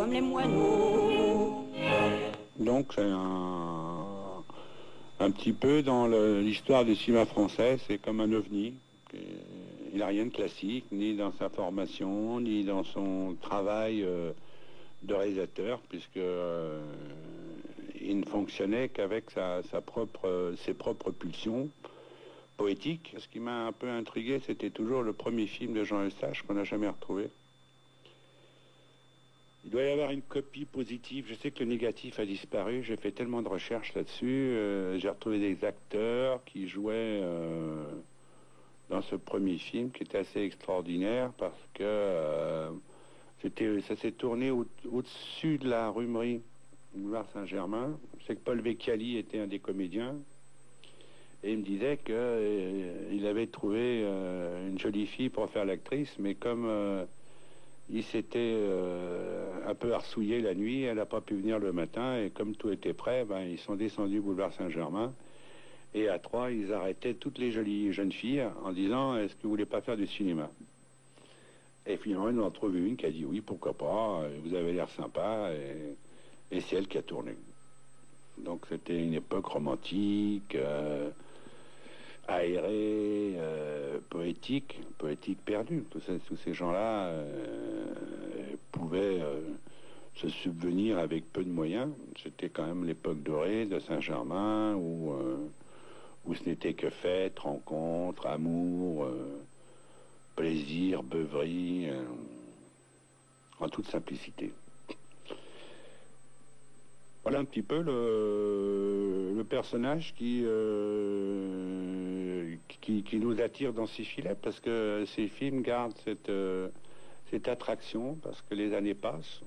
comme les moineaux. Donc c'est un petit peu dans l'histoire du cinéma français, c'est comme un ovni. Il n'a rien de classique, ni dans sa formation, ni dans son travail de réalisateur, puisque il ne fonctionnait qu'avec ses propres pulsions poétiques. Ce qui m'a un peu intrigué, c'était toujours le premier film de Jean Eustache qu'on n'a jamais retrouvé. Il doit y avoir une copie positive. Je sais que le négatif a disparu. J'ai fait tellement de recherches là-dessus. J'ai retrouvé des acteurs qui jouaient dans ce premier film, qui était assez extraordinaire parce que ça s'est tourné au-dessus de la rhumerie, boulevard Saint-Germain. Je sais que Paul Vecchiali était un des comédiens. Et il me disait qu'il avait trouvé une jolie fille pour faire l'actrice, mais comme il s'était un peu arsouillé la nuit, elle n'a pas pu venir le matin, et comme tout était prêt, ils sont descendus boulevard Saint-Germain, et à 3, ils arrêtaient toutes les jolies jeunes filles en disant « Est-ce que vous voulez pas faire du cinéma ?» Et finalement, ils en ont trouvé une qui a dit « Oui, pourquoi pas, vous avez l'air sympa », et c'est elle qui a tourné. Donc c'était une époque romantique, aérée, poétique perdue. Tous ces gens-là pouvaient se subvenir avec peu de moyens. C'était quand même l'époque dorée de Saint-Germain où ce n'était que fête, rencontre, amour, plaisir, beuverie, en toute simplicité. Voilà un petit peu le personnage qui nous attire dans ces filets, parce que ces films gardent cette attraction, parce que les années passent.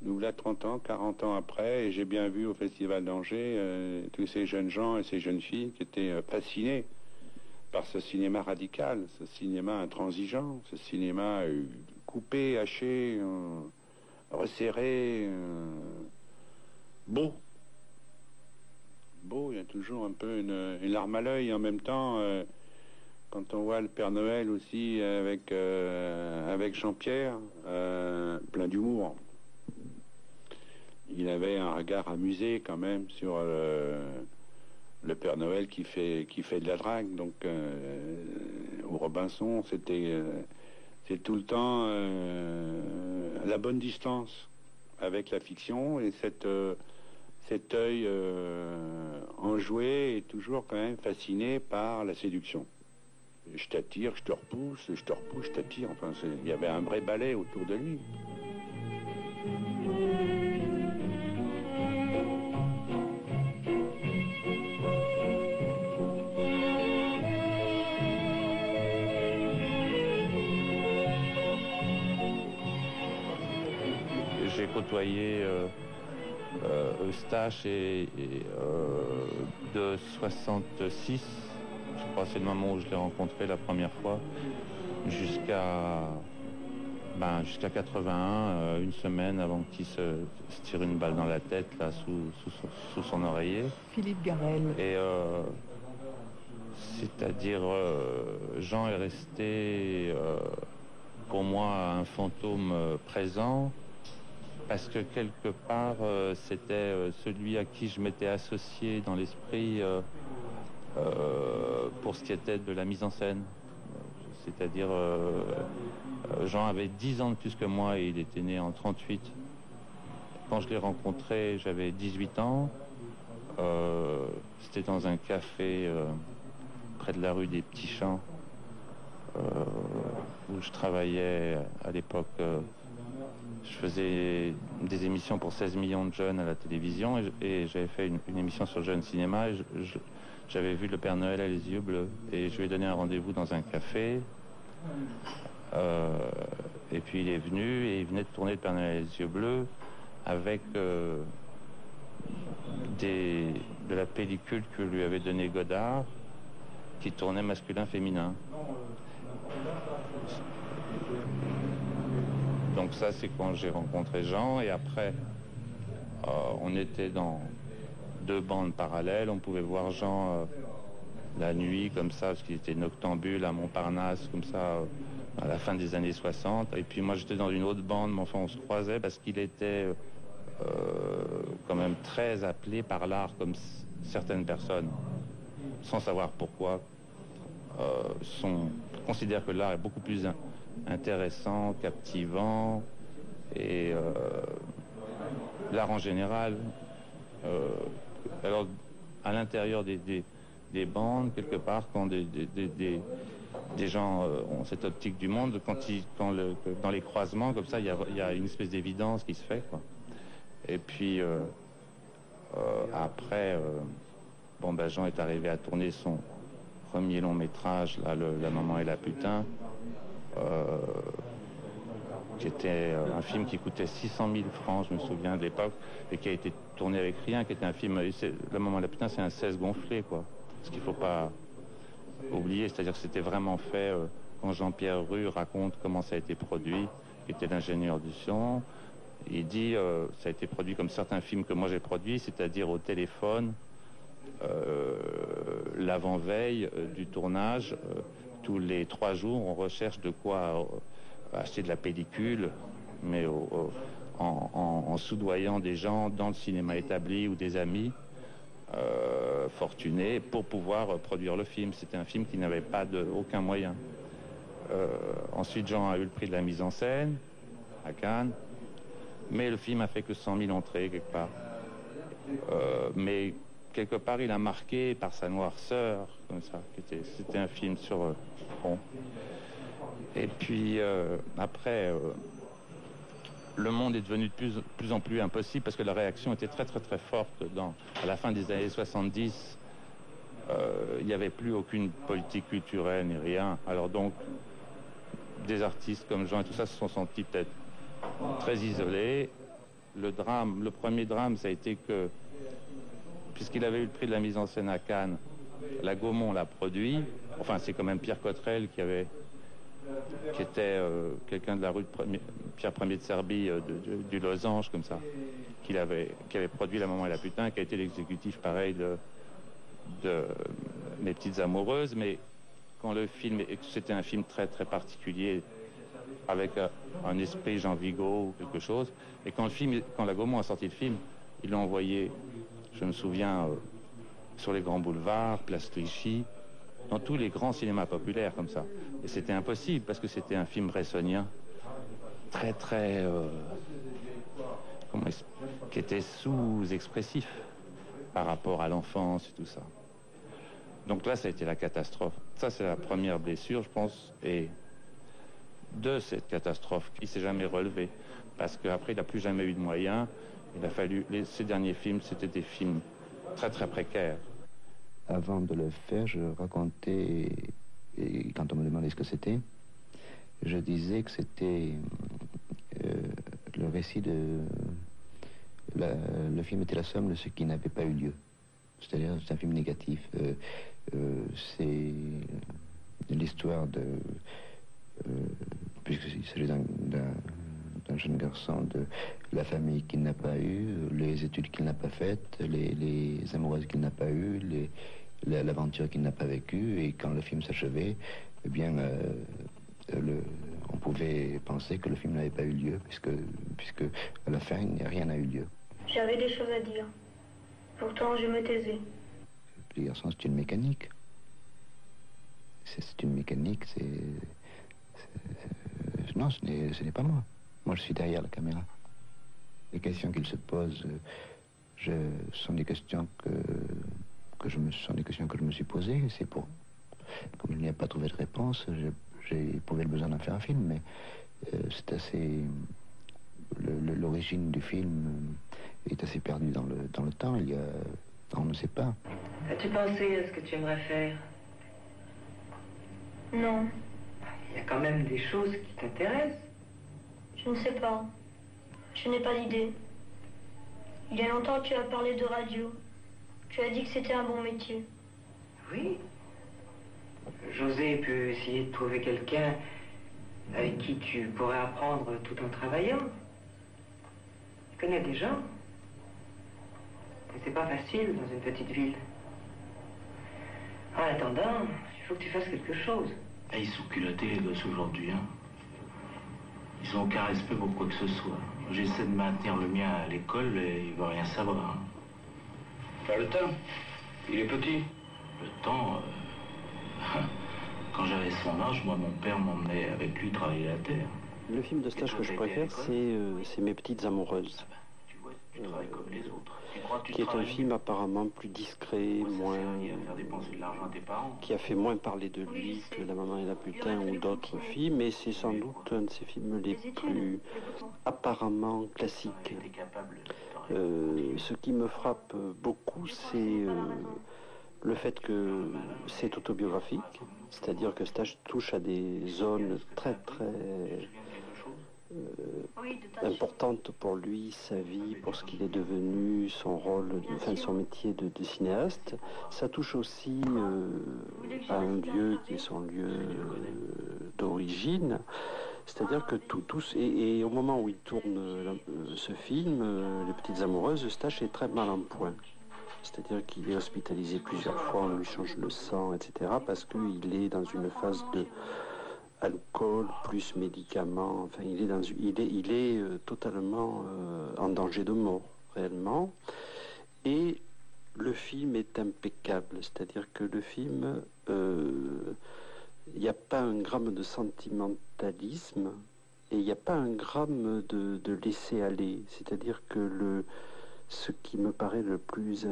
Nous voilà 30 ans, 40 ans après, et j'ai bien vu au Festival d'Angers tous ces jeunes gens et ces jeunes filles qui étaient fascinés par ce cinéma radical, ce cinéma intransigeant, ce cinéma coupé, haché, resserré, beau, il y a toujours un peu une larme à l'œil. En même temps, quand on voit le Père Noël aussi avec Jean-Pierre, plein d'humour, il avait un regard amusé quand même sur le Père Noël qui fait de la drague. Donc au Robinson, c'est tout le temps la bonne distance avec la fiction, et cet œil enjoué est toujours quand même fasciné par la séduction. Je t'attire, je te repousse, je te repousse, je t'attire. Enfin, il y avait un vrai ballet autour de lui. J'ai côtoyé Eustache de 66, je crois, c'est le moment où je l'ai rencontré la première fois, jusqu'à 81, une semaine avant qu'il se tire une balle dans la tête là sous son oreiller. Philippe Garrel. Et c'est-à-dire Jean est resté pour moi un fantôme présent, parce que quelque part c'était celui à qui je m'étais associé dans l'esprit pour ce qui était de la mise en scène. C'est-à-dire Jean avait 10 ans de plus que moi et il était né en 38. Quand je l'ai rencontré, j'avais 18 ans. C'était dans un café près de la rue des Petits Champs où je travaillais à l'époque. Je faisais des émissions pour 16 millions de jeunes à la télévision et j'avais fait une émission sur le jeune cinéma. Et j'avais vu le Père Noël à les yeux bleus et je lui ai donné un rendez-vous dans un café. Et puis il est venu et il venait de tourner le Père Noël à les yeux bleus avec de la pellicule que lui avait donné Godard qui tournait masculin-féminin. Donc ça, c'est quand j'ai rencontré Jean, et après, on était dans 2 bandes parallèles. On pouvait voir Jean la nuit, comme ça, parce qu'il était noctambule à Montparnasse, comme ça, à la fin des années 60. Et puis moi, j'étais dans une autre bande, mais enfin, on se croisait parce qu'il était quand même très appelé par l'art, comme certaines personnes, sans savoir pourquoi, considèrent que l'art est beaucoup plus intéressant, captivant, et l'art en général. Alors, à l'intérieur des bandes, quelque part, quand des gens ont cette optique du monde, dans les croisements, comme ça, il y a une espèce d'évidence qui se fait, quoi. Et puis, après, Jean est arrivé à tourner son premier long métrage, là, La maman et la putain, qui était un film qui coûtait 600 000 francs, je me souviens de l'époque, et qui a été tourné avec rien, qui était un film... La maman et la putain, c'est un 16 gonflé, quoi. Ce qu'il ne faut pas oublier, c'est-à-dire que c'était vraiment fait quand Jean-Pierre Rue raconte comment ça a été produit, qui était l'ingénieur du son. Il dit ça a été produit comme certains films que moi j'ai produits, c'est-à-dire au téléphone, l'avant-veille du tournage, tous les 3 jours, on recherche de quoi acheter de la pellicule, mais en soudoyant des gens dans le cinéma établi ou des amis fortunés pour pouvoir produire le film. C'était un film qui n'avait pas aucun moyen. Ensuite, Jean a eu le prix de la mise en scène à Cannes, mais le film a fait que 100 000 entrées quelque part. Mais quelque part, il a marqué par sa noirceur, comme ça. C'était un film sur fond. Et puis après, le monde est devenu de plus en plus impossible parce que la réaction était très très très forte. À la fin des années 70, il n'y avait plus aucune politique culturelle ni rien. Alors donc, des artistes comme Jean et tout ça se sont sentis peut-être très isolés. Le premier drame, ça a été que, puisqu'il avait eu le prix de la mise en scène à Cannes, la Gaumont l'a produit. Enfin, c'est quand même Pierre Cottrell qui était quelqu'un de la rue de Pierre Ier de Serbie, du Losange, comme ça, qui avait produit La maman et la putain, qui a été l'exécutif pareil de Mes petites amoureuses. Mais quand le film, c'était un film très très particulier, avec un esprit Jean Vigo ou quelque chose, et quand la Gaumont a sorti le film, ils l'ont envoyé, je me souviens, sur les grands boulevards, Place Clichy, dans tous les grands cinémas populaires comme ça. Et c'était impossible parce que c'était un film bressonien, très très... qui était sous-expressif par rapport à l'enfance et tout ça. Donc là, ça a été la catastrophe. Ça, c'est la première blessure, je pense, et de cette catastrophe, il ne s'est jamais relevé. Parce qu'après, il n'a plus jamais eu de moyens. Il a fallu... Ces derniers films, c'était des films très très précaires. Avant de le faire, je racontais, et quand on me demandait ce que c'était, je disais que c'était le récit de... le film était la somme de ce qui n'avait pas eu lieu. C'est-à-dire, c'est un film négatif. C'est l'histoire de... puisqu'il s'agit d'un jeune garçon, de la famille qu'il n'a pas eue, les études qu'il n'a pas faites, les amoureuses qu'il n'a pas eues, l'aventure qu'il n'a pas vécue. Et quand le film s'achevait, eh bien, on pouvait penser que le film n'avait pas eu lieu, puisque à la fin, rien n'a eu lieu. J'avais des choses à dire. Pourtant, je me taisais. Les garçons, c'est une mécanique. C'est une mécanique, non, ce n'est pas moi. Moi, je suis derrière la caméra. Les questions qu'il se pose, sont des questions que je me suis posées. C'est pour... Comme il n'y a pas trouvé de réponse, j'ai éprouvé le besoin d'en faire un film, mais c'est assez... L'origine du film est assez perdue dans le temps. On ne sait pas. As-tu pensé à ce que tu aimerais faire? Non, Il y a quand même des choses qui t'intéressent. je ne sais pas. Je n'ai pas d'idée. Il y a longtemps, tu as parlé de radio. Tu as dit que c'était un bon métier. Oui. José peut essayer de trouver quelqu'un avec qui tu pourrais apprendre tout en travaillant. Tu connais des gens. Mais c'est pas facile dans une petite ville. En attendant, il faut que tu fasses quelque chose. Ah, ils sont culottés les gosses aujourd'hui, hein. Ils ont aucun respect pour quoi que ce soit. J'essaie de maintenir le mien à l'école et il va rien savoir, hein. Faire le temps, il est petit. Le temps, quand j'avais son âge, moi, mon père m'emmenait avec lui travailler la terre. Le film de stage que je préfère, c'est Mes petites amoureuses. Tu vois, tu travailles comme les autres. Tu crois que tu Qui est un travailles film apparemment plus discret, moins... Ça moins... sert à faire dépenser de l'argent à tes parents. qui a fait moins parler de lui que La maman et la putain ou d'autres films, mais c'est sans doute un de ses films les plus apparemment classiques. Ce qui me frappe beaucoup, c'est le fait que c'est autobiographique, c'est-à-dire que Stage touche à des zones très importantes pour lui, sa vie, pour ce qu'il est devenu, son rôle, enfin son métier de cinéaste. Ça touche aussi à un lieu qui est son lieu d'origine. C'est-à-dire que et au moment où il tourne ce film, Les Petites Amoureuses, Eustache est très mal en point. C'est-à-dire qu'il est hospitalisé plusieurs fois, on lui change le sang, etc. parce qu'il est dans une phase de alcool plus médicaments. Enfin, il est totalement en danger de mort, réellement. Et le film est impeccable. C'est-à-dire que le film... il n'y a pas un gramme de sentimentalisme et il n'y a pas un gramme de laisser-aller. C'est-à-dire que ce qui me paraît le plus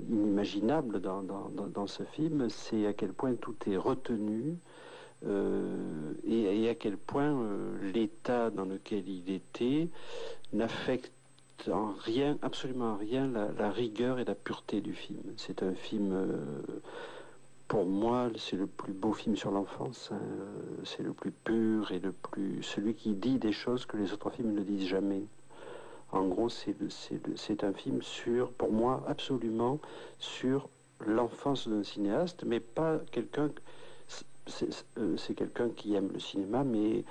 inimaginable dans ce film, c'est à quel point tout est retenu et à quel point l'état dans lequel il était n'affecte en rien, absolument en rien, la rigueur et la pureté du film. C'est un film... pour moi, c'est le plus beau film sur l'enfance. Hein. C'est le plus pur et celui qui dit des choses que les autres films ne disent jamais. En gros, c'est un film pour moi, absolument sur l'enfance d'un cinéaste, mais pas quelqu'un... C'est quelqu'un qui aime le cinéma, mais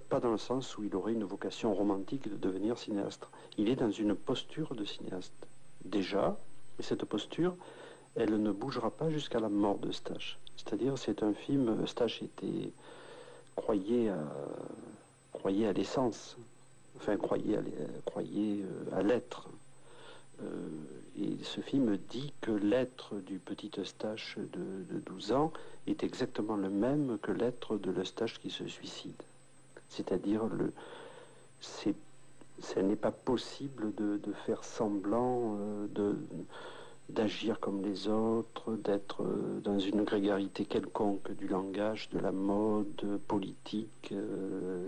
pas dans le sens où il aurait une vocation romantique de devenir cinéaste. Il est dans une posture de cinéaste, déjà, et cette posture... elle ne bougera pas jusqu'à la mort de Eustache. C'est-à-dire, c'est un film... Eustache croyait à l'essence, enfin, croyait à l'être. Et ce film dit que l'être du petit Eustache de 12 ans est exactement le même que l'être de l'Eustache qui se suicide. C'est-à-dire, ce n'est pas possible de faire semblant d'agir comme les autres, d'être dans une grégarité quelconque du langage, de la mode politique.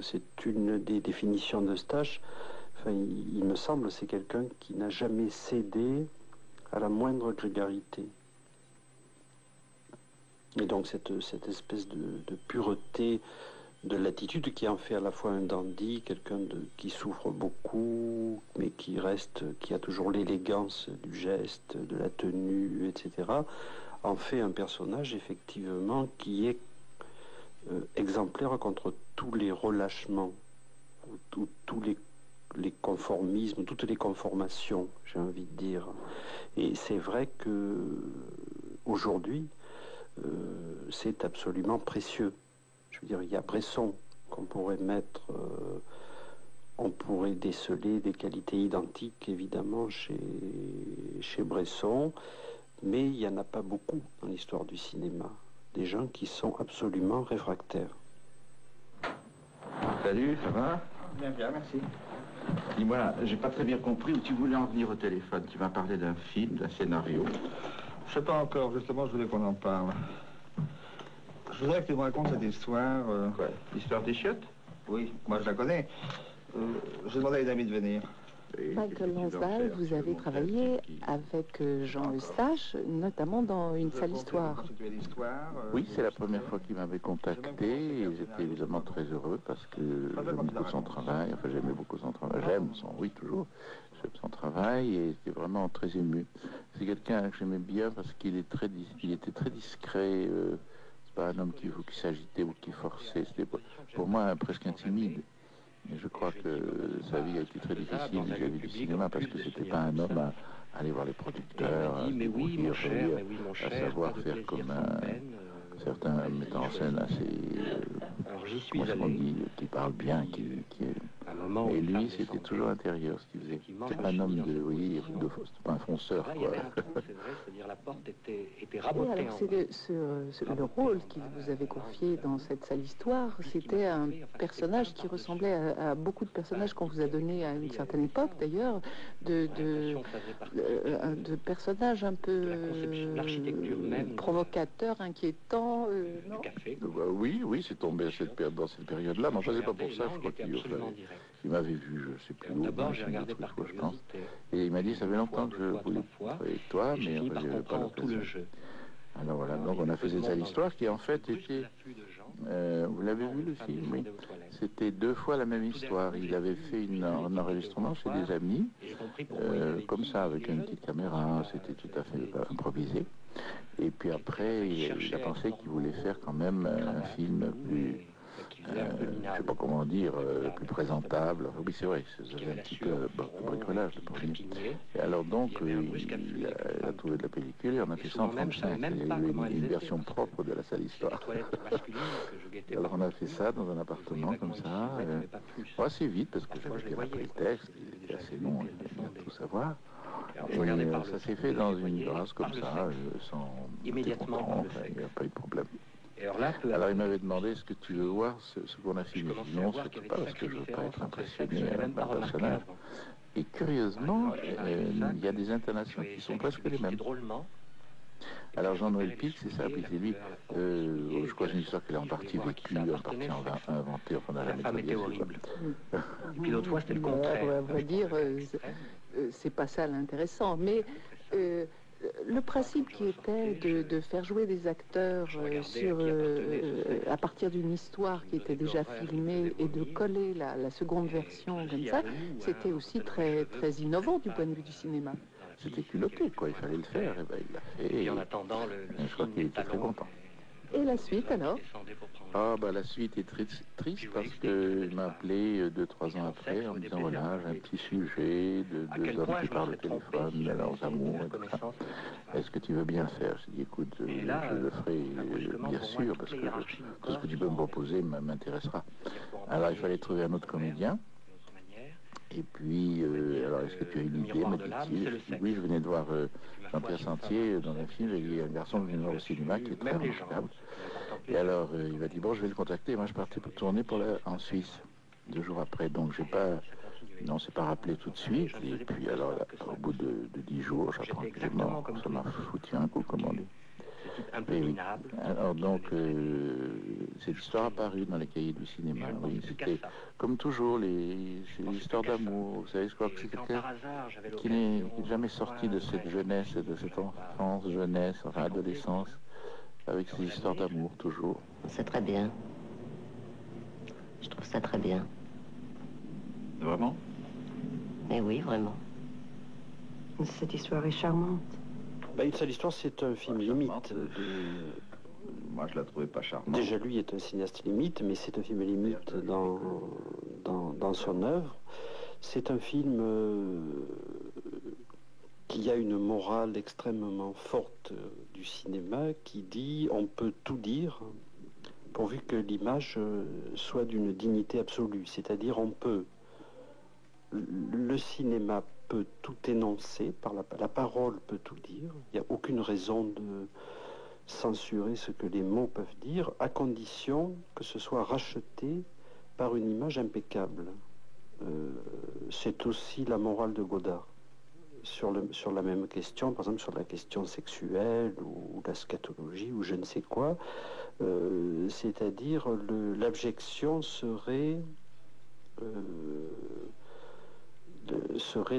C'est une des définitions d'Eustache. Enfin, il me semble, c'est quelqu'un qui n'a jamais cédé à la moindre grégarité. Et donc cette espèce de pureté de l'attitude qui en fait à la fois un dandy, quelqu'un qui souffre beaucoup, mais qui a toujours l'élégance du geste, de la tenue, etc., en fait un personnage effectivement qui est exemplaire contre tous les relâchements, tous les conformismes, toutes les conformations, j'ai envie de dire. Et c'est vrai que aujourd'hui, c'est absolument précieux. Je veux dire, il y a Bresson qu'on pourrait mettre, on pourrait déceler des qualités identiques, évidemment, chez Bresson, mais il n'y en a pas beaucoup dans l'histoire du cinéma. Des gens qui sont absolument réfractaires. Salut, ça va? Bien, bien, merci. Dis-moi, j'ai pas très bien compris où tu voulais en venir au téléphone. Tu m'as parlé d'un film, d'un scénario. Je sais pas encore, justement, je voulais qu'on en parle. Je voudrais que tu me racontes cette histoire. Quoi? L'histoire des chiottes? Oui, moi je la connais. J'ai demandé à une amie de venir. Michael Lansdal, vous avez travaillé avec Jean Eustache, notamment dans Une sale histoire. Oui, c'est la première fois qu'il m'avait contacté et j'étais évidemment très heureux parce que j'aime beaucoup son travail. Enfin, j'aimais beaucoup son travail. J'aime son travail et j'étais vraiment très ému. C'est quelqu'un que j'aimais bien parce qu'il était très discret. C'est pas un homme qui s'agitait ou qui forçait. C'était pour moi presque intimide. Mais je crois que sa vie a été très difficile vis-à-vis du cinéma parce que c'était pas un homme à aller voir les producteurs, à savoir faire comme un certains metteurs en scène assez, comment est-ce qu'on dit, qui parlent bien, et lui, c'était toujours intérieur, ce qu'il faisait. C'était pas un homme de, oui, c'était pas un fonceur, quoi. Et alors, c'est le rôle qu'il vous avait confié dans cette sale histoire, c'était un personnage qui ressemblait à beaucoup de personnages qu'on vous a donnés à une certaine époque, d'ailleurs, de personnages un peu provocateurs, inquiétants, non? Oui, c'est tombé dans cette période-là, mais enfin, c'est pas pour ça, je crois qu'il m'avait vu, je sais plus où, je pense. Et il m'a dit, ça fait longtemps que je voulais travailler avec toi, mais je n'avais pas l'occasion. Alors voilà, donc on a fait cette histoire qui en fait était... vous l'avez vu le film, oui. C'était 2 fois la même histoire. Il avait fait un enregistrement chez des amis, comme ça, avec une petite caméra, c'était tout à fait improvisé. Et puis après, il a pensé qu'il voulait faire quand même un film plus... je ne sais pas comment dire, plus présentable. Oui, c'est vrai, c'était un petit peu bricolage, le premier. Et alors donc, il a trouvé de la pellicule et on a fait 135. Il y a eu une version propre de la sale histoire. Alors on a fait ça dans un appartement comme ça, assez vite, parce que j'avais bien appris le texte, il était assez long, il fallait bien tout savoir. Et ça s'est fait dans une grâce comme ça, sans... Immédiatement, il n'y a pas eu de problème. Alors il m'avait demandé, est-ce que tu veux voir ce qu'on a filmé? Non, surtout pas, parce que je ne veux pas être impressionné par le personnage. Et curieusement, il y a des intonations qui sont presque les mêmes. Alors Jean-Noël Pic, c'est ça, puis c'est lui, je crois que c'est une histoire qu'il a en partie vécue, en partie inventée, enfin on n'a jamais trouvé. Et puis l'autre fois, c'était le contraire. On va dire, c'est pas ça l'intéressant, mais... le principe qui était de faire jouer des acteurs à partir d'une histoire qui était déjà filmée et de coller la seconde version comme ça, c'était aussi très, très innovant du point de vue du cinéma. C'était culotté, quoi, il fallait le faire, et ben il l'a fait, et en attendant, je crois qu'il était très content. Et la suite alors? La suite est triste parce qu'il m'a appelé 2-3 ans après en me disant voilà, j'ai un petit sujet de hommes qui parlent au téléphone, de leurs amours et tout ça. Est-ce que tu veux bien le faire? J'ai dit écoute, je le ferai bien sûr parce que tout ce que tu peux me proposer m'intéressera. Alors il fallait trouver un autre comédien. Et puis, alors est-ce que tu as une idée, m'a dit-il. Oui, je venais de voir Jean-Pierre Sentier dans un film, il y a un garçon qui vient de voir au cinéma qui est très remarquable. Et alors, il m'a dit, bon, je vais le contacter. Moi, je partais pour tourner en Suisse, 2 jours après. Donc, on s'est pas rappelé tout de suite. Et puis, alors, là, au bout de 10 jours, j'apprends qu'il est mort. Ça m'a foutu un coup, comme on dit. Un peu minable. Alors donc, cette histoire apparue dans les cahiers du cinéma. Oui, c'était comme toujours c'est l'histoire d'amour. Vous savez, je crois que c'est quelqu'un qui n'est jamais sorti de cette jeunesse, de cette enfance, jeunesse, enfin adolescence, avec ces histoires d'amour toujours. C'est très bien. Je trouve ça très bien. Vraiment? Mais oui, vraiment. Cette histoire est charmante. Une seule histoire, c'est un film limite. Moi, je la trouvais pas charmante. Déjà, lui est un cinéaste limite, mais c'est un film limite dans son œuvre. C'est un film qui a une morale extrêmement forte du cinéma qui dit on peut tout dire pourvu que l'image soit d'une dignité absolue. C'est-à-dire le cinéma peut tout énoncer, la parole peut tout dire, il n'y a aucune raison de censurer ce que les mots peuvent dire, à condition que ce soit racheté par une image impeccable. C'est aussi la morale de Godard. Sur la même question, par exemple sur la question sexuelle ou la scatologie ou je ne sais quoi, c'est-à-dire l'abjection serait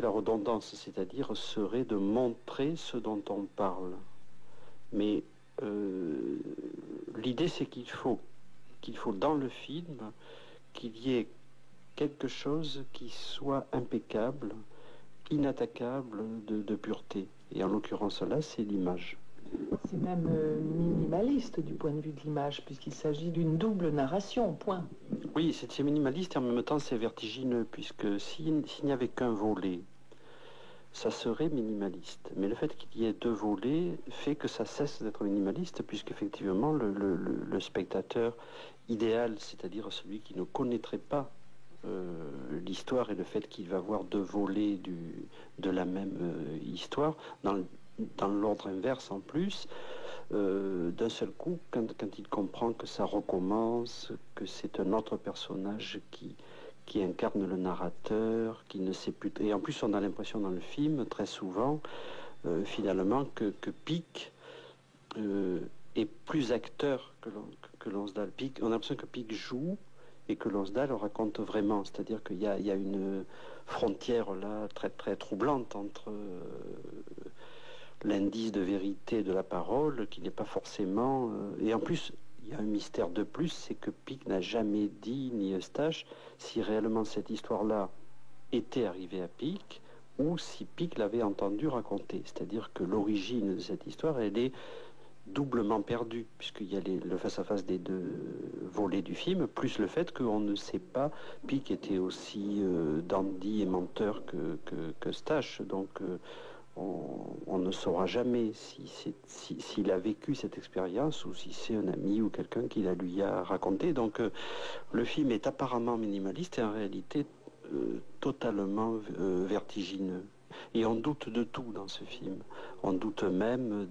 la redondance, c'est-à-dire serait de montrer ce dont on parle. Mais l'idée c'est qu'il faut dans le film qu'il y ait quelque chose qui soit impeccable, inattaquable de pureté. Et en l'occurrence là, c'est l'image. C'est même minimaliste du point de vue de l'image, puisqu'il s'agit d'une double narration, point. Oui, c'est minimaliste et en même temps c'est vertigineux, puisque s'il n'y avait qu'un volet, ça serait minimaliste. Mais le fait qu'il y ait 2 volets fait que ça cesse d'être minimaliste, puisqu'effectivement, le spectateur idéal, c'est-à-dire celui qui ne connaîtrait pas l'histoire et le fait qu'il va voir 2 volets de la même histoire, dans l'ordre inverse en plus, d'un seul coup, quand il comprend que ça recommence, que c'est un autre personnage qui incarne le narrateur, qui ne sait plus... Et en plus, on a l'impression dans le film, très souvent, finalement, que Pic est plus acteur que Lonsdal. On a l'impression que Pic joue et que Lonsdal raconte vraiment. C'est-à-dire qu'il y a une frontière là très, très troublante entre l'indice de vérité de la parole, qui n'est pas forcément... et en plus... Il y a un mystère de plus, c'est que Pic n'a jamais dit, ni Eustache, si réellement cette histoire-là était arrivée à Pic, ou si Pic l'avait entendu raconter. C'est-à-dire que l'origine de cette histoire, elle est doublement perdue, puisqu'il y a le face-à-face des 2 volets du film, plus le fait qu'on ne sait pas, Pic était aussi dandy et menteur que Eustache, donc... on ne saura jamais s'il a vécu cette expérience ou si c'est un ami ou quelqu'un qui la lui a raconté. Donc le film est apparemment minimaliste et en réalité totalement vertigineux. Et on doute de tout dans ce film. On doute même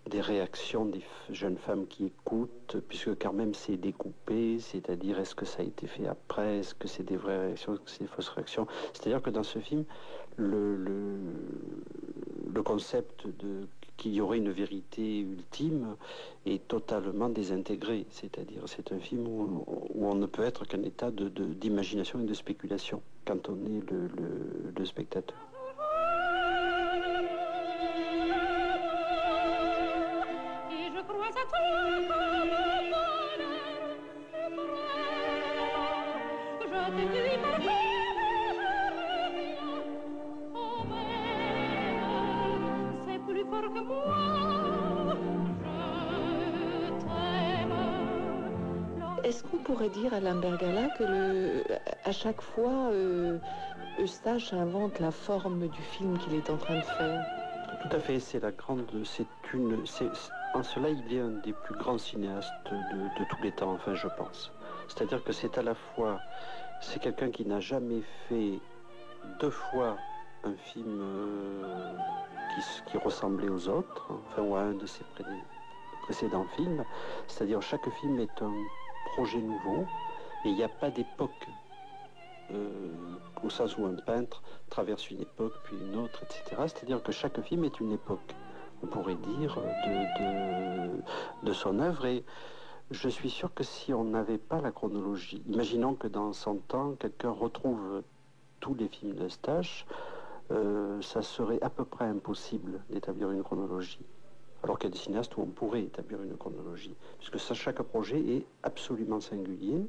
des réactions des jeunes femmes qui écoutent, puisque quand même c'est découpé, c'est-à-dire est-ce que ça a été fait après, est-ce que c'est des vraies réactions, est-ce que c'est des fausses réactions. C'est-à-dire que dans ce film, le concept qu'il y aurait une vérité ultime est totalement désintégré. C'est-à-dire c'est un film où on ne peut être qu'un état d'imagination et de spéculation quand on est le spectateur. Est-ce qu'on pourrait dire, Alain Bergala, que à chaque fois, Eustache invente la forme du film qu'il est en train de faire? Tout à fait, en cela, il est un des plus grands cinéastes de tous les temps, enfin, je pense. C'est-à-dire que c'est à la fois, c'est quelqu'un qui n'a jamais fait 2 fois un film qui ressemblait aux autres, enfin, ou à un de ses précédents films. C'est-à-dire chaque film est un projet nouveau et il n'y a pas d'époque au sens où un peintre traverse une époque puis une autre, etc. C'est-à-dire que chaque film est une époque, on pourrait dire, de son œuvre. Et je suis sûr que si on n'avait pas la chronologie, imaginons que dans 100 ans quelqu'un retrouve tous les films d'Eustache, ça serait à peu près impossible d'établir une chronologie. Alors qu'il y a des cinéastes où on pourrait établir une chronologie, puisque chaque projet est absolument singulier.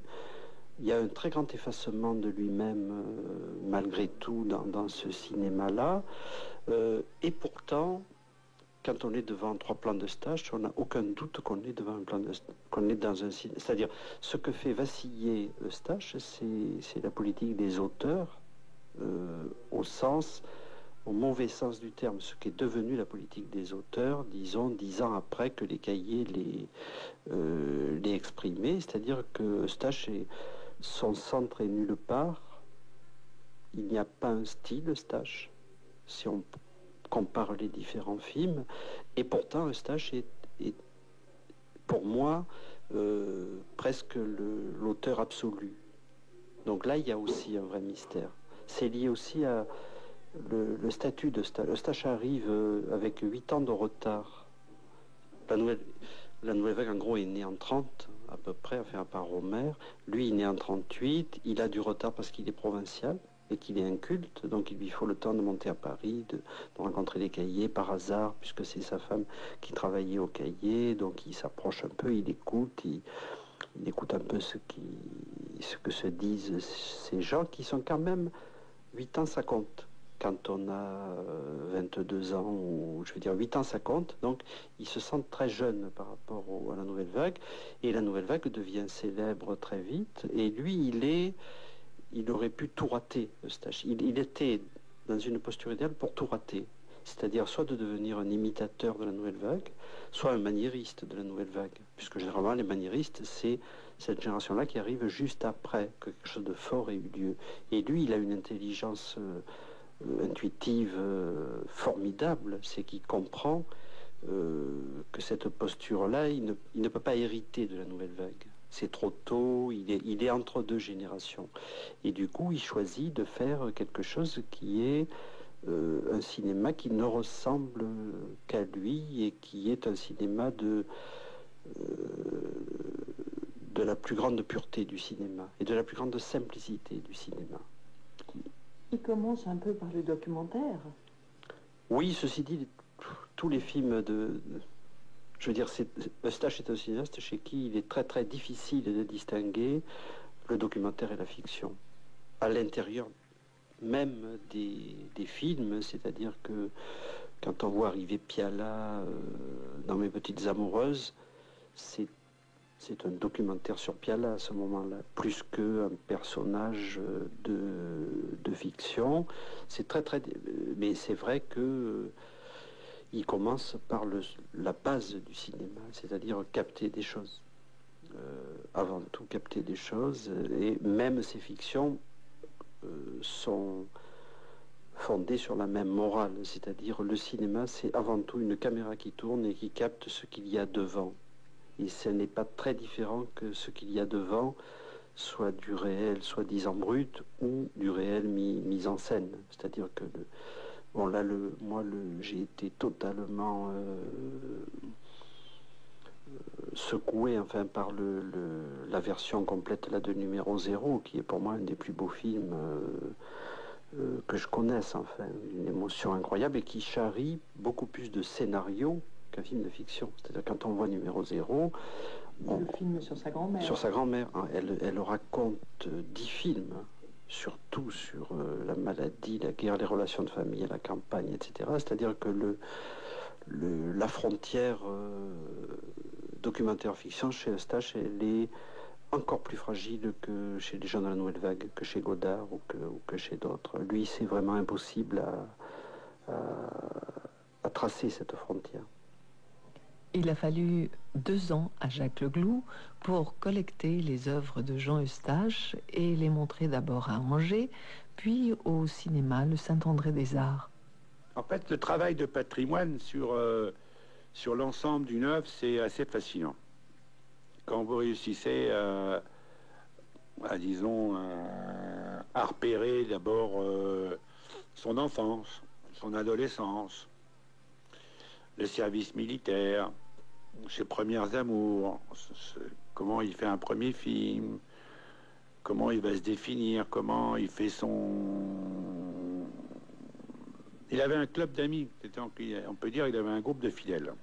Il y a un très grand effacement de lui-même, malgré tout, dans ce cinéma-là. Et pourtant, quand on est devant 3 plans d'Eustache, on n'a aucun doute qu'on est devant un plan qu'on est dans un cinéma. C'est-à-dire, ce que fait vaciller Eustache, c'est la politique des auteurs, au mauvais sens du terme, ce qui est devenu la politique des auteurs, disons, 10 ans après que les cahiers les exprimaient. C'est-à-dire que Eustache, son centre est nulle part. Il n'y a pas un style Eustache, si on compare les différents films. Et pourtant, Eustache est pour moi, presque l'auteur absolu. Donc là, il y a aussi un vrai mystère. C'est lié aussi à le statut d'Eustache. Eustache arrive avec 8 ans de retard. La nouvelle vague, en gros, est née en 30, à peu près, enfin, à part Romer. Lui, il est né en 38. Il a du retard parce qu'il est provincial et qu'il est inculte. Donc, il lui faut le temps de monter à Paris, de rencontrer les cahiers par hasard, puisque c'est sa femme qui travaillait au cahier. Donc, il s'approche un peu, il écoute, il écoute un peu ce que se disent ces gens qui sont quand même 8 ans, ça compte. Quand on a 22 ans, ou je veux dire 8 ans, ça compte. Donc, ils se sentent très jeunes par rapport à la nouvelle vague. Et la nouvelle vague devient célèbre très vite. Et lui, il aurait pu tout rater, Eustache. Il était dans une posture idéale pour tout rater. C'est-à-dire soit de devenir un imitateur de la nouvelle vague, soit un maniériste de la nouvelle vague. Puisque généralement, les maniéristes, c'est cette génération-là qui arrive juste après que quelque chose de fort ait eu lieu. Et lui, il a une intelligence intuitive formidable, c'est qu'il comprend que cette posture-là, il ne peut pas hériter de la nouvelle vague. C'est trop tôt, il est entre deux générations. Et du coup, il choisit de faire quelque chose qui est un cinéma qui ne ressemble qu'à lui et qui est un cinéma de la plus grande pureté du cinéma et de la plus grande simplicité du cinéma. Il commence un peu par le documentaire. Oui, ceci dit, tous les films je veux dire, Eustache est un cinéaste chez qui il est très très difficile de distinguer le documentaire et la fiction. À l'intérieur même des films, c'est-à-dire que quand on voit arriver Piala dans Mes Petites Amoureuses, c'est un documentaire sur Piala à ce moment-là, plus qu'un personnage de fiction. C'est très très... Mais c'est vrai que il commence par la base du cinéma, c'est-à-dire capter des choses. Avant tout, capter des choses. Et même ces fictions sont fondées sur la même morale, c'est-à-dire le cinéma, c'est avant tout une caméra qui tourne et qui capte ce qu'il y a devant. Et ce n'est pas très différent que ce qu'il y a devant soit du réel, soi-disant brut, ou du réel mis en scène. C'est-à-dire que bon, là, j'ai été totalement secoué enfin, par la version complète là, de Numéro 0, qui est pour moi un des plus beaux films que je connaisse, enfin, une émotion incroyable et qui charrie beaucoup plus de scénario qu'un film de fiction. C'est-à-dire quand on voit Numéro 0... Le film sur sa grand-mère. Sur sa grand-mère. Hein, elle raconte 10 films, surtout sur la maladie, la guerre, les relations de famille, la campagne, etc. C'est-à-dire que la frontière documentaire-fiction chez Eustache, elle est encore plus fragile que chez les gens de la Nouvelle Vague, que chez Godard ou que chez d'autres. Lui, c'est vraiment impossible à tracer cette frontière. Il a fallu 2 ans à Jacques Leglou pour collecter les œuvres de Jean Eustache et les montrer d'abord à Angers, puis au cinéma Le Saint-André des Arts. En fait, le travail de patrimoine sur l'ensemble d'une œuvre, c'est assez fascinant. Quand vous réussissez disons, à repérer d'abord son enfance, son adolescence, le service militaire, ses premières amours, comment il fait un premier film, comment il va se définir, comment il fait son... Il avait un club d'amis, on peut dire qu'il avait un groupe de fidèles.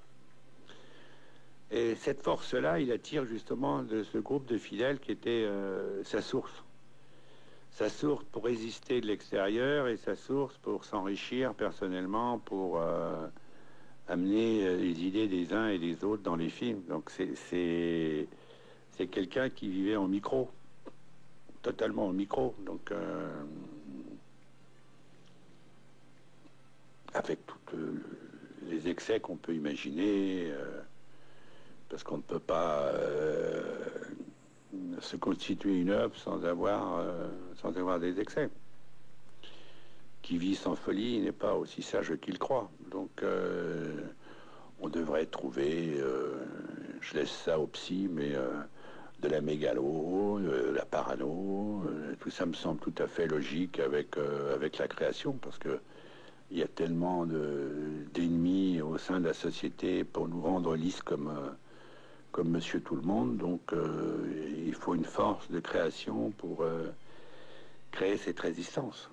Et cette force-là, il attire justement de ce groupe de fidèles qui était sa source. Sa source pour résister de l'extérieur et sa source pour s'enrichir personnellement, pour amener les idées des uns et des autres dans les films. Donc c'est quelqu'un qui vivait en micro, totalement en micro. Donc avec tous les excès qu'on peut imaginer, parce qu'on ne peut pas se constituer une œuvre sans avoir des excès. Qui vit sans folie n'est pas aussi sage qu'il croit. Donc on devrait trouver, je laisse ça au psy, mais de la mégalo, de la parano, tout ça me semble tout à fait logique avec la création, parce que il y a tellement d'ennemis au sein de la société pour nous rendre lisses comme Monsieur Tout-le-Monde. Donc il faut une force de création pour créer cette résistance.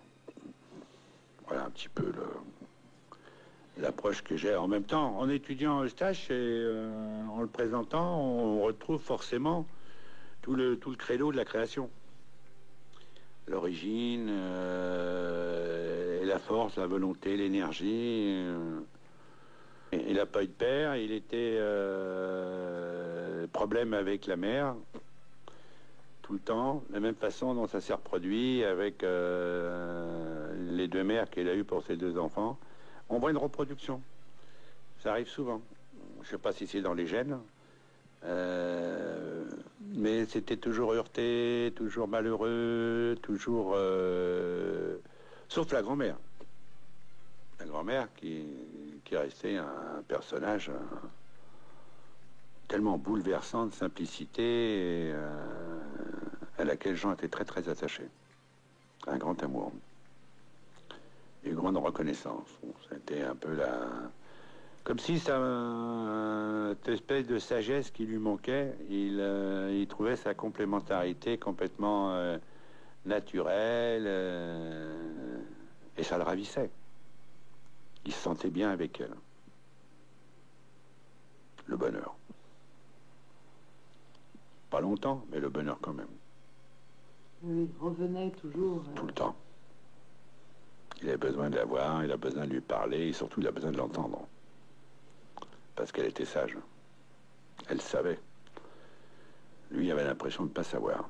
Voilà un petit peu l'approche que j'ai. En même temps, en étudiant Eustache et en le présentant, on retrouve forcément tout le credo de la création. L'origine, la force, la volonté, l'énergie. Il n'a pas eu de père, il était problème avec la mère tout le temps, de la même façon dont ça s'est reproduit avec les 2 mères qu'il a eues pour ses 2 enfants, on voit une reproduction. Ça arrive souvent. Je ne sais pas si c'est dans les gènes, mais c'était toujours heurté, toujours malheureux, toujours... sauf la grand-mère. La grand-mère qui est restée un personnage tellement bouleversant de simplicité et, à laquelle Jean était très très attaché. Un grand amour. Une grande reconnaissance. Bon, c'était un peu la... Comme si cette espèce de sagesse qui lui manquait, il trouvait sa complémentarité complètement naturelle et ça le ravissait. Il se sentait bien avec elle. Le bonheur. Pas longtemps, mais le bonheur quand même. Oui, revenait toujours. Tout le temps. Il a besoin de la voir, il a besoin de lui parler, et surtout il a besoin de l'entendre. Parce qu'elle était sage. Elle savait. Lui avait l'impression de ne pas savoir.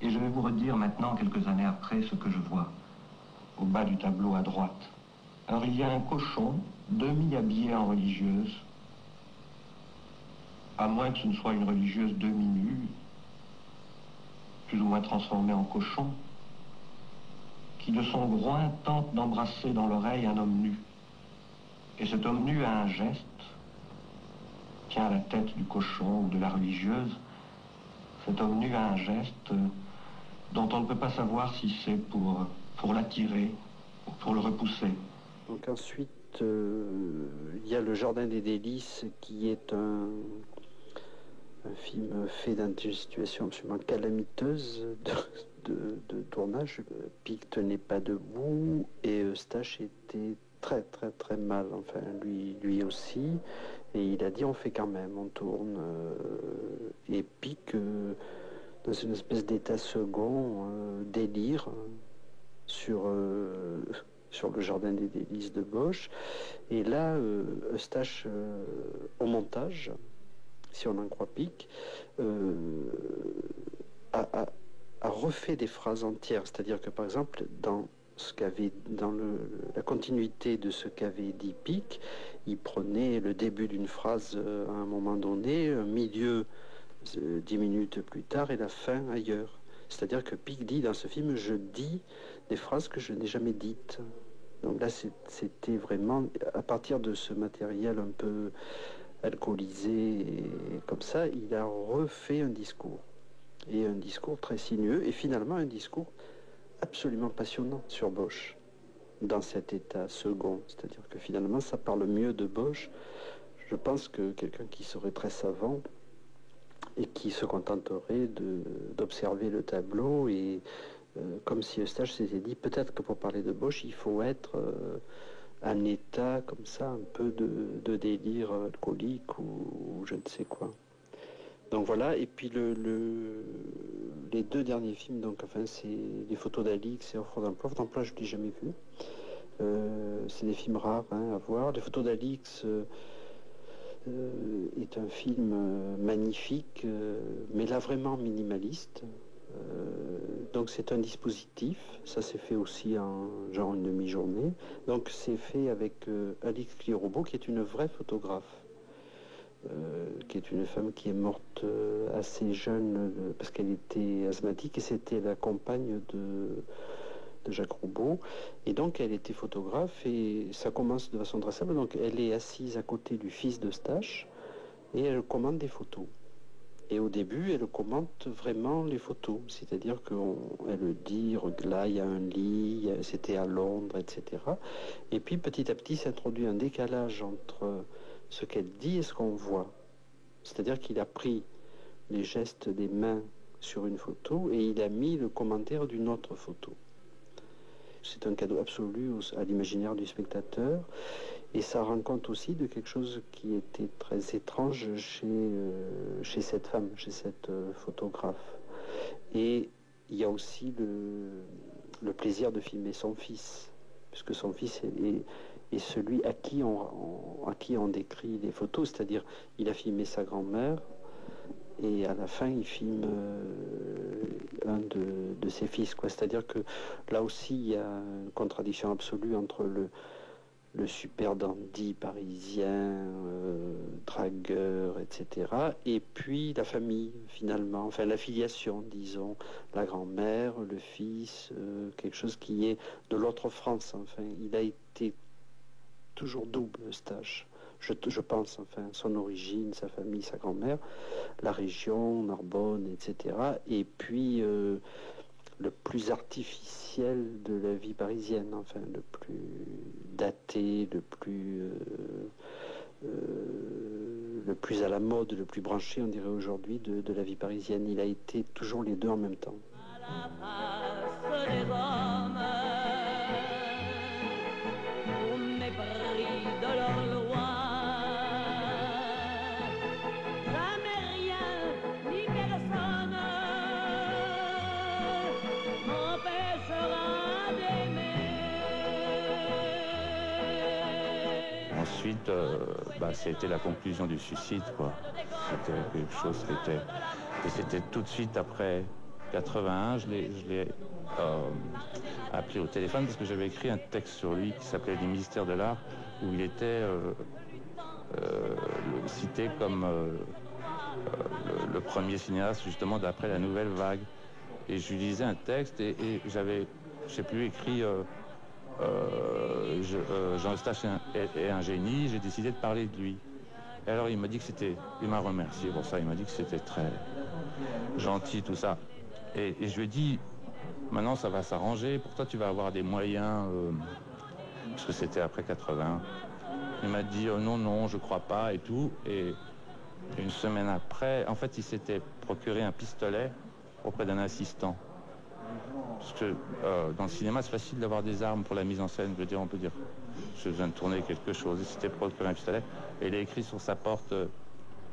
Et je vais vous redire maintenant, quelques années après, ce que je vois. Au bas du tableau à droite. Alors il y a un cochon, demi-habillé en religieuse. À moins que ce ne soit une religieuse demi-nue, plus ou moins transformée en cochon, qui de son groin tente d'embrasser dans l'oreille un homme nu. Et cet homme nu a un geste, tient la tête du cochon ou de la religieuse. Cet homme nu a un geste dont on ne peut pas savoir si c'est pour l'attirer ou pour le repousser. Donc ensuite, il y a Le Jardin des délices, qui est un film fait dans une situation absolument calamiteuse de tournage. Pic tenait pas debout et Eustache était très très très mal, enfin lui aussi, et il a dit on fait quand même, on tourne, et Pic dans une espèce d'état second, délire sur Le Jardin des délices de Bosch, et là Eustache au montage, si on en croit Pic, a refait des phrases entières, c'est-à-dire que par exemple dans la continuité de ce qu'avait dit Pic, il prenait le début d'une phrase à un moment donné, un milieu 10 minutes plus tard et la fin ailleurs. C'est-à-dire que Pic dit dans ce film, je dis des phrases que je n'ai jamais dites. Donc là, c'était vraiment, à partir de ce matériel un peu alcoolisé et comme ça, il a refait un discours. Et un discours très sinueux, et finalement un discours absolument passionnant sur Bosch, dans cet état second. C'est-à-dire que finalement, ça parle mieux de Bosch, je pense, que quelqu'un qui serait très savant et qui se contenterait d'observer le tableau, et comme si Eustache s'était dit, peut-être que pour parler de Bosch, il faut être un état comme ça, un peu de délire alcoolique ou je ne sais quoi. Donc voilà, et puis les 2 derniers films, donc enfin c'est Les photos d'Alix et Offre d'emploi. Offre d'emploi, je ne l'ai jamais vu. C'est des films rares à voir. Les photos d'Alix est un film magnifique, mais là vraiment minimaliste. Donc c'est un dispositif, ça s'est fait aussi en genre une demi-journée. Donc c'est fait avec Alix Clirobot, qui est une vraie photographe. Qui est une femme qui est morte assez jeune parce qu'elle était asthmatique, et c'était la compagne de Jacques Roubaud, et donc elle était photographe, et ça commence de façon très simple. Donc elle est assise à côté du fils d'Eustache et elle commande des photos, et au début elle commente vraiment les photos, c'est-à-dire qu'elle dit là il y a un lit, c'était à Londres, etc. Et puis petit à petit s'introduit un décalage entre ce qu'elle dit et ce qu'on voit. C'est-à-dire qu'il a pris les gestes des mains sur une photo et il a mis le commentaire d'une autre photo. C'est un cadeau absolu à l'imaginaire du spectateur, et ça rend compte aussi de quelque chose qui était très étrange chez cette femme, chez cette photographe. Et il y a aussi le plaisir de filmer son fils, puisque son fils est celui à qui on décrit les photos, c'est-à-dire il a filmé sa grand-mère et à la fin il filme un de ses fils, quoi. C'est-à-dire que là aussi il y a une contradiction absolue entre le super dandy parisien, dragueur, etc., et puis la famille, finalement, enfin la filiation, disons, la grand-mère, le fils, quelque chose qui est de l'autre France, enfin. Il a été toujours double, Eustache. Je pense, enfin, son origine, sa famille, sa grand-mère, la région, Narbonne, etc., et puis le plus artificiel de la vie parisienne, enfin, le plus daté, le plus à la mode, le plus branché, on dirait aujourd'hui, de la vie parisienne. Il a été toujours les deux en même temps. Ensuite, c'était la conclusion du suicide, quoi. C'était quelque chose qui était... Et c'était tout de suite après 81, je l'ai appelé au téléphone parce que j'avais écrit un texte sur lui qui s'appelait « Les mystères de l'art » où il était cité comme le premier cinéaste justement d'après la nouvelle vague. Et je lui lisais un texte et j'avais, je sais plus, écrit... Jean Eustache est un génie, j'ai décidé de parler de lui. Et alors il m'a dit que c'était, il m'a remercié pour ça, il m'a dit que c'était très gentil tout ça. Et je lui ai dit, maintenant ça va s'arranger, pour toi tu vas avoir des moyens, parce que c'était après 80. Il m'a dit non, je crois pas et tout. Et une semaine après, en fait il s'était procuré un pistolet auprès d'un assistant. Parce que dans le cinéma, c'est facile d'avoir des armes pour la mise en scène. Je veux dire, on peut dire, je viens de tourner quelque chose. Il s'était procuré un pistolet. Et il a écrit sur sa porte,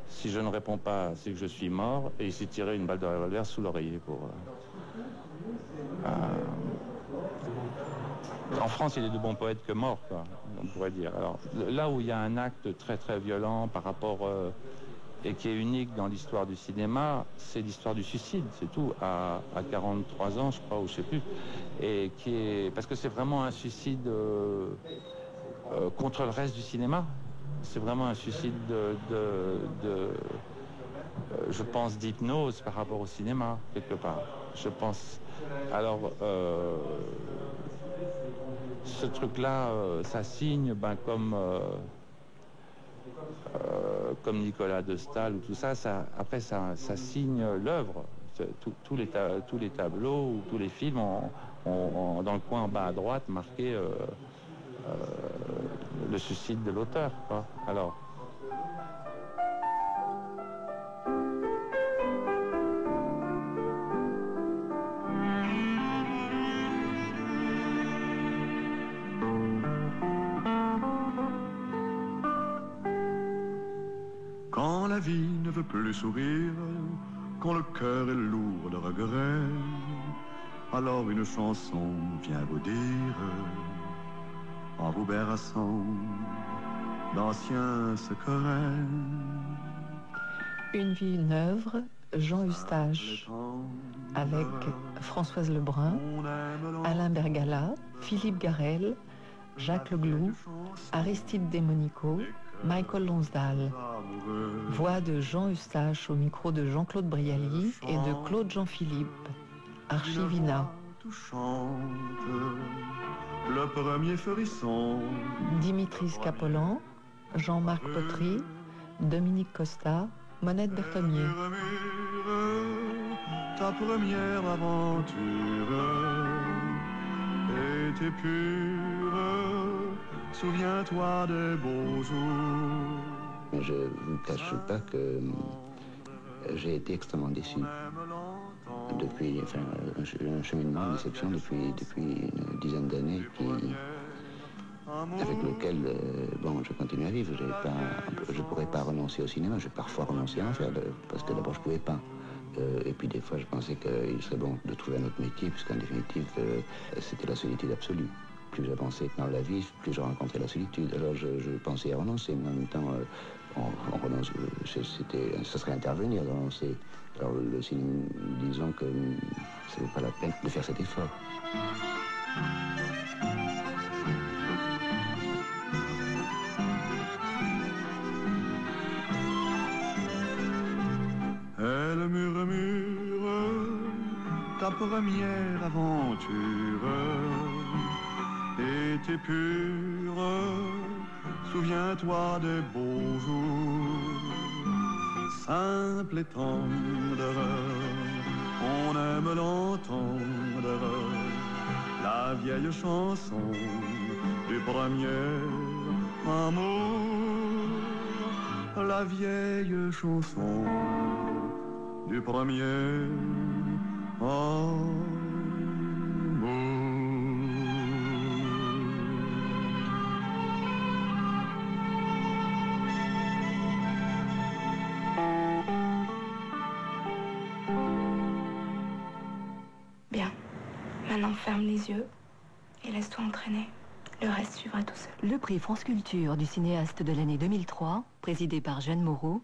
si je ne réponds pas, c'est que je suis mort. Et il s'est tiré une balle de revolver sous l'oreiller pour... En France, il est de bons poètes que morts, quoi, on pourrait dire. Alors, là où il y a un acte très très violent par rapport... et qui est unique dans l'histoire du cinéma, c'est l'histoire du suicide, c'est tout, à 43 ans, je crois, ou je sais plus. Et qui est... Parce que c'est vraiment un suicide contre le reste du cinéma. C'est vraiment un suicide je pense, d'hypnose par rapport au cinéma, quelque part. Je pense... Alors, ce truc-là, ça signe, comme Nicolas de Staël ou tout ça, après ça signe l'œuvre. Tous les tableaux ou tous les films ont dans le coin en bas à droite marqué le suicide de l'auteur, quoi. Alors. Quand la vie ne veut plus sourire, quand le cœur est lourd de regrets, alors une chanson vient vous dire, en vous berçant d'anciens secrets. Une vie, une œuvre, Jean Eustache, avec Françoise Lebrun, Alain Bergala, Philippe Garrel, Jacques Leglou, Aristide Desmonico, Michael Lonsdal. Voix de Jean Eustache au micro de Jean-Claude Brialy et de Claude Jean-Philippe. Archivina. Le premier feurisson. Dimitri Scapolan, Jean-Marc Potry, Dominique Costa, Monette Berthonnier. Ta première aventure était pure. Souviens-toi des beaux jours. Je ne vous cache pas que j'ai été extrêmement déçu depuis, un cheminement, une déception depuis une dizaine d'années avec lequel je continue à vivre. Je ne pourrais pas renoncer au cinéma, j'ai parfois renoncé à en faire, parce que d'abord je ne pouvais pas. Et puis des fois je pensais qu'il serait bon de trouver un autre métier, puisqu'en définitive c'était la solitude absolue. Plus j'avançais dans la vie, plus je rencontrais la solitude. Alors je pensais à renoncer, mais en même temps, ça serait intervenir dans ces... Alors le cinéma, disons que ce n'est pas la peine de faire cet effort. Elle murmure ta première aventure était pure, souviens-toi des beaux jours, simple et tendre, on aime l'entendre, la vieille chanson du premier amour, la vieille chanson du premier amour. Bien. Maintenant, ferme les yeux et laisse-toi entraîner. Le reste suivra tout seul. Le prix France Culture du cinéaste de l'année 2003, présidé par Jeanne Moreau,